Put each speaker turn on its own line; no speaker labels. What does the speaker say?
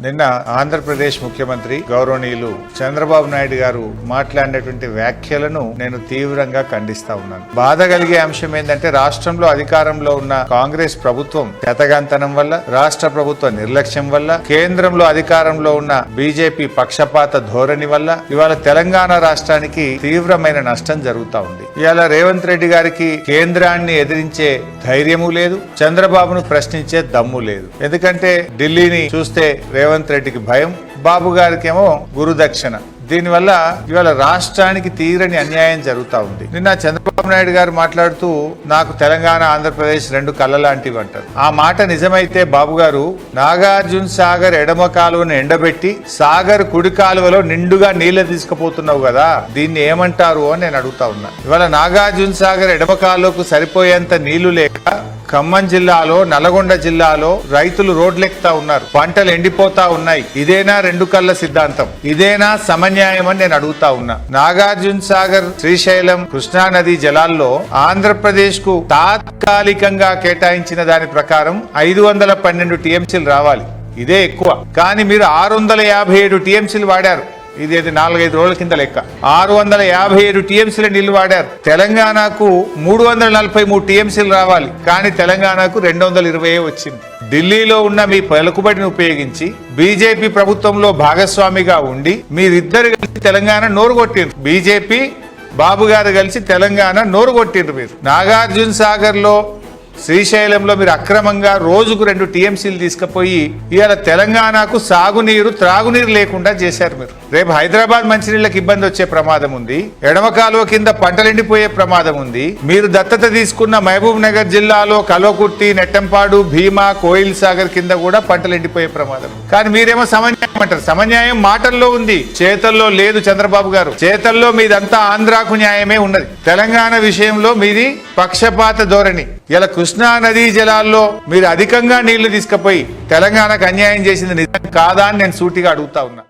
నిన్న ఆంధ్రప్రదేశ్ ముఖ్యమంత్రి గౌరవనీయులు చంద్రబాబు నాయుడు గారు మాట్లాడినటువంటి వ్యాఖ్యలను నేను తీవ్రంగా ఖండిస్తా ఉన్నాను. బాధ కలిగే అంశం ఏంటంటే రాష్ట్రంలో అధికారంలో ఉన్న కాంగ్రెస్ ప్రభుత్వం గతగంతనం వల్ల, రాష్ట్ర ప్రభుత్వ నిర్లక్ష్యం వల్ల, కేంద్రంలో అధికారంలో ఉన్న బీజేపీ పక్షపాత ధోరణి వల్ల ఇవాళ తెలంగాణ రాష్ట్రానికి తీవ్రమైన నష్టం జరుగుతా ఉంది. ఇవాళ రేవంత్ రెడ్డి గారికి కేంద్రాన్ని ఎదిరించే ధైర్యము లేదు, చంద్రబాబును ప్రశ్నించే దమ్ము లేదు. ఎందుకంటే ఢిల్లీని చూస్తే రేవంత్ రెడ్డికి భయం, బాబు గారికేమో గురుదక్షిణ. దీనివల్ల ఇవాళ రాష్ట్రానికి తీరని అన్యాయం జరుగుతా ఉంది. నిన్న చంద్రబాబు నాయుడు గారు మాట్లాడుతూ నాకు తెలంగాణ ఆంధ్రప్రదేశ్ రెండు కళ్ళ లాంటివి అంటారు. ఆ మాట నిజమైతే బాబు గారు, నాగార్జున సాగర్ ఎడమ కాలువను ఎండబెట్టి సాగర్ కుడి కాలువలో నిండుగా నీళ్లు తీసుకుపోతున్నావు కదా, దీన్ని ఏమంటారు అని నేను అడుగుతా ఉన్నా. ఇవాళ నాగార్జున సాగర్ ఎడమ కాలువకు సరిపోయేంత నీళ్లు లేక ఖమ్మం జిల్లాలో, నల్గొండ జిల్లాలో రైతులు రోడ్లెక్కుతా ఉన్నారు, పంటలు ఎండిపోతా ఉన్నాయి. ఇదేనా రెండు కళ్ళ సిద్ధాంతం? ఇదేనా సమన్యాయం అని నేను అడుగుతా ఉన్నా. నాగార్జున సాగర్, శ్రీశైలం, కృష్ణా నది జలాల్లో ఆంధ్రప్రదేశ్ కు తాత్కాలికంగా కేటాయించిన దాని ప్రకారం 512 టీఎంసీలు రావాలి. ఇదే ఎక్కువ. కానీ మీరు 657 టీఎంసీలు వాడారు. ఇది 4-5 రోజుల కింద లెక్క. 657 టీఎంసీల నీళ్లు వాడారు. తెలంగాణకు 343 టీఎంసీలు రావాలి, కానీ తెలంగాణకు 220 వచ్చింది. ఢిల్లీలో ఉన్న మీ పలుకుబడిని ఉపయోగించి బీజేపీ ప్రభుత్వంలో భాగస్వామిగా ఉండి మీరిద్దరు కలిసి తెలంగాణ నోరు కొట్టిండ్రు. బీజేపీ బాబు గారు కలిసి తెలంగాణ నోరు కొట్టిండ్రు. మీరు నాగార్జున సాగర్ లో, శ్రీశైలంలో మీరు అక్రమంగా రోజుకు 2 టీఎంసీలు తీసుకుపోయి ఇవాళ తెలంగాణకు సాగునీరు, త్రాగునీరు లేకుండా చేశారు. మీరు రేపు హైదరాబాద్ మంచినీళ్ళకి ఇబ్బంది వచ్చే ప్రమాదం ఉంది. ఎడమ కాలువ కింద పంటలు ఎండిపోయే ప్రమాదం ఉంది. మీరు దత్తత తీసుకున్న మహబూబ్ నగర్ జిల్లాలో కల్వకుర్తి, నెట్టంపాడు, భీమా, కోయిల్ సాగర్ కింద కూడా పంటలు ఎండిపోయే ప్రమాదం. కానీ మీరేమో సమన్యాయం అంటారు. సమన్యాయం మాటల్లో ఉంది, చేతల్లో లేదు. చంద్రబాబు గారు, చేతల్లో మీదంతా ఆంధ్రాకు న్యాయమే ఉన్నది. తెలంగాణ విషయంలో మీది పక్షపాత ధోరణి. ఇలా కృష్ణా నదీ జలాల్లో మీరు అధికంగా నీళ్లు తీసుకుపోయి తెలంగాణకు అన్యాయం చేసింది నిజం కాదా అని నేను సూటిగా అడుగుతా ఉన్నా.